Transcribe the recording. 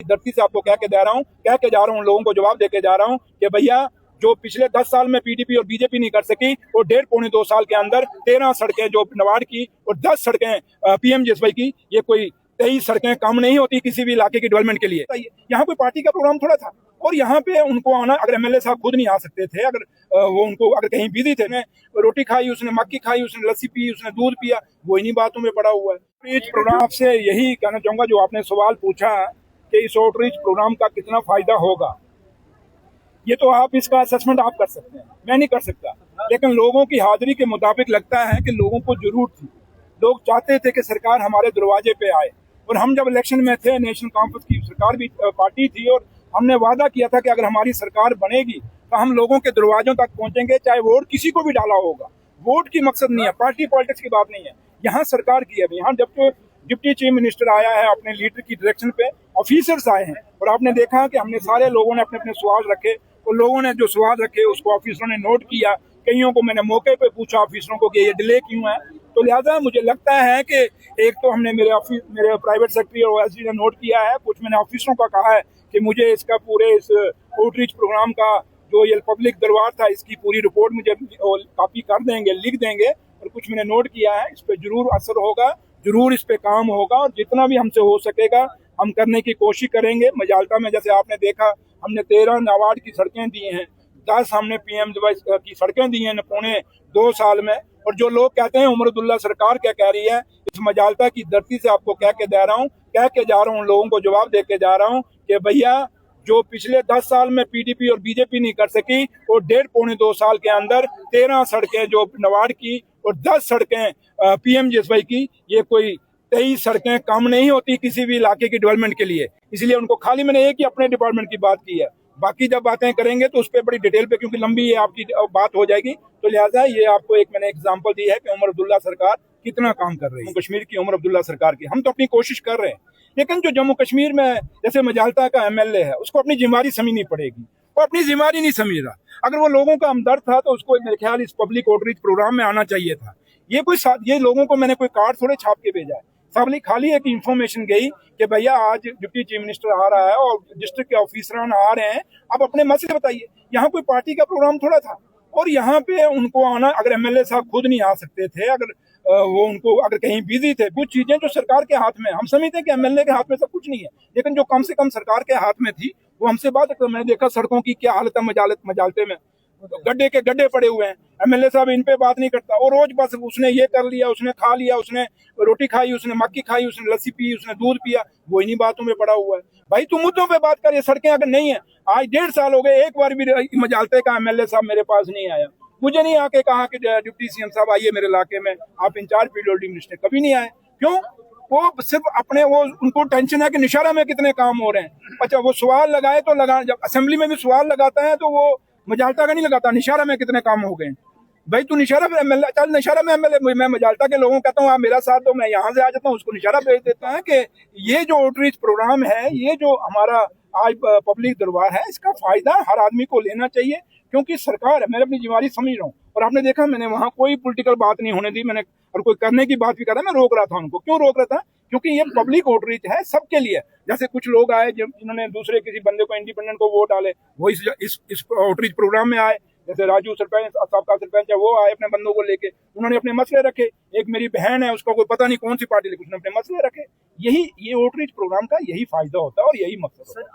धरती से आपको कह के जा रहा हूँ, लोगों को जवाब देके जा रहा हूँ कि भैया जो पिछले 10 साल में पीडीपी और बीजेपी नहीं कर सकी, वो 1.5-2 साल के अंदर 13 सड़कें जो नवाड़ की और 10 सड़कें पीएमजीएसवाई की, ये कोई 23 सड़कें कम नहीं होती किसी भी इलाके की डेवलपमेंट के लिए। यहाँ कोई पार्टी का प्रोग्राम थोड़ा था, और यहाँ पे उनको आना, अगर एमएलए साहब खुद नहीं आ सकते थे, अगर वो उनको अगर कहीं बिजी थे, ने रोटी खाई, उसने मक्की खाई, उसने लस्सी पी, उसने दूध पिया, वो इन्हीं बातों में पड़ा हुआ है। इस प्रोग्राम से यही कहना चाहूंगा, जो आपने सवाल पूछा कि इस आउटरीच प्रोग्राम का कितना फायदा होगा, ये तो आप इसका असेसमेंट आप कर सकते हैं, मैं नहीं कर सकता। लेकिन लोगों की हाजिरी के मुताबिक लगता है कि लोगों को जरूरत थी, लोग चाहते थे कि सरकार हमारे दरवाजे पे आए। और हम जब इलेक्शन में थे, नेशनल कॉन्फ्रेंस की सरकार भी पार्टी थी, और हमने वादा किया था कि अगर हमारी सरकार बनेगी तो हम लोगों के दरवाजों तक पहुंचेंगे, चाहे वोट किसी को भी डाला होगा। वोट की मकसद नहीं है, पार्टी पॉलिटिक्स की बात नहीं है, यहाँ सरकार की है। यहाँ जब डिप्टी चीफ मिनिस्टर आया है अपने लीडर की डायरेक्शन पे, ऑफिसर्स आए हैं, और आपने देखा कि हमने सारे लोगों ने अपने अपने सवाल रखे, और लोगों ने जो सवाल रखे उसको ऑफिसरों ने नोट किया। कईयों को मैंने मौके पे पूछा ऑफिसरों को कि ये डिले क्यों है। तो लिहाजा मुझे लगता है कि एक तो हमने मेरे प्राइवेट सेक्रेटरी और ओएसडी ने नोट किया है, कुछ मैंने ऑफिसरों का कहा है कि मुझे इसका पूरे इस आउटरीच प्रोग्राम का जो ये पब्लिक दरबार था, इसकी पूरी रिपोर्ट मुझे कॉपी कर देंगे, लिख देंगे। और कुछ मैंने नोट किया है, इस पर जरूर असर होगा, जरूर इस पे काम होगा, और जितना भी हमसे हो सकेगा हम करने की कोशिश करेंगे। मजालता में जैसे आपने देखा, हमने 13 नाबार्ड की सड़कें दी हैं, 10 हमने पीएमजीएसवाई की सड़कें दी हैं 2.25 साल में। और जो लोग कहते हैं उमर अब्दुल्ला सरकार क्या कह रही है, इस मजालता की धरती से आपको कह के जा रहा हूँ, लोगों को जवाब दे के जा रहा हूँ कि भैया जो पिछले 10 साल में पीडीपी और बीजेपी नहीं कर सकी, वो 1.5-2 साल के अंदर 13 सड़कें जो नवाड़ की और 10 सड़कें पीएमजीएसवाई की, ये कोई 23 सड़कें कम नहीं होती किसी भी इलाके की डेवलपमेंट के लिए। इसलिए उनको खाली मैंने एक ही अपने डिपार्टमेंट की बात की है, बाकी जब बातें करेंगे तो उस पर बड़ी डिटेल पे, क्योंकि लंबी ये आपकी बात हो जाएगी, तो लिहाजा ये आपको एक मैंने एग्जांपल दी है कि उमर अब्दुल्ला सरकार कितना काम कर रही है। कश्मीर की उमर अब्दुल्ला सरकार की हम तो अपनी कोशिश कर रहे हैं, लेकिन जो जम्मू कश्मीर में जैसे मजालता का एमएलए है, उसको अपनी जिम्मेदारी समझनी पड़ेगी। वो अपनी जिम्मेदारी नहीं समझ रहा। अगर वो लोगों का हमदर्द था तो उसको मेरे ख्याल इस पब्लिक आउटरीच प्रोग्राम में आना चाहिए था। ये लोगों को मैंने कोई कार्ड थोड़े छाप के भेजा है, सामने खाली एक इंफॉर्मेशन गई कि भैया आज डिप्टी चीफ मिनिस्टर आ रहा है और डिस्ट्रिक्ट के ऑफिसरान आ रहे हैं, आप अपने मसले बताइए। यहाँ कोई पार्टी का प्रोग्राम थोड़ा था, और यहाँ पे उनको आना, अगर एमएलए साहब खुद नहीं आ सकते थे, अगर वो उनको अगर कहीं बिजी थे, कुछ चीजें जो सरकार के हाथ में, हम समझते हैं कि एमएलए के हाथ में सब कुछ नहीं है, लेकिन जो कम से कम सरकार के हाथ में थी वो हमसे बात कर। मैंने देखा सड़कों की क्या हालत है, मजालते में गड्ढे के गड्ढे पड़े हुए हैं, एमएलए साहब इन पे बात नहीं करता। और रोज बस उसने ये कर लिया, उसने खा लिया, उसने रोटी खाई, उसने मक्की खाई, उसने लस्सी पी, उसने दूध पिया, वो इन्हीं बातों में पड़ा हुआ है। भाई तू मुद्दों पे बात कर, ये सड़कें अगर नहीं है, आज 1.5 साल हो गए, एक बार भी मजालते का एमएलए साहब मेरे पास नहीं आया, मुझे नहीं आके कहा कि डिप्टी सीएम साहब आइए मेरे इलाके में, आप इंचार्ज पीडब्ल्यूडी मिनिस्टर, कभी नहीं आए। क्यों? वो सिर्फ अपने उनको टेंशन है कि निशारा में कितने काम हो रहे हैं। अच्छा, वो सवाल लगाए तो लगा, जब असेंबली में भी सवाल लगाता है तो वो मजालता का नहीं लगाता, निशारा में कितने काम हो गए। भाई तू निशारा में एमएलए, चल निशारा में एमएलए, मैं मजालता के लोगों को कहता हूँ आप मेरा साथ दो, मैं यहाँ से आ जाता हूँ, उसको निशारा भेज देता है। कि ये जो आउटरीच प्रोग्राम है, ये जो हमारा आज पब्लिक दरबार है, इसका फायदा हर आदमी को लेना चाहिए, क्योंकि सरकार है, मैं अपनी जिम्मेदारी समझ रहा हूँ। और आपने देखा मैंने वहाँ कोई पॉलिटिकल बात नहीं होने दी, मैंने और कोई करने की बात भी कर रहा, मैं रोक रहा था उनको। क्यों रोक रहा था? क्योंकि ये पब्लिक आउटरीच है सबके लिए। जैसे कुछ लोग आए जिन्होंने दूसरे किसी बंदे को, इंडिपेंडेंट को वोट डाले, वो इस आउटरीच प्रोग्राम में आए। जैसे राजू सरपंच, सबका सरपंच है, वो आए अपने बंदों को लेके, उन्होंने अपने मसले रखे। एक मेरी बहन है, उसका कोई पता नहीं कौन सी पार्टी, लेकिन उसने अपने मसले रखे। ये आउटरीच प्रोग्राम का यही फायदा होता है और यही मकसद होता है।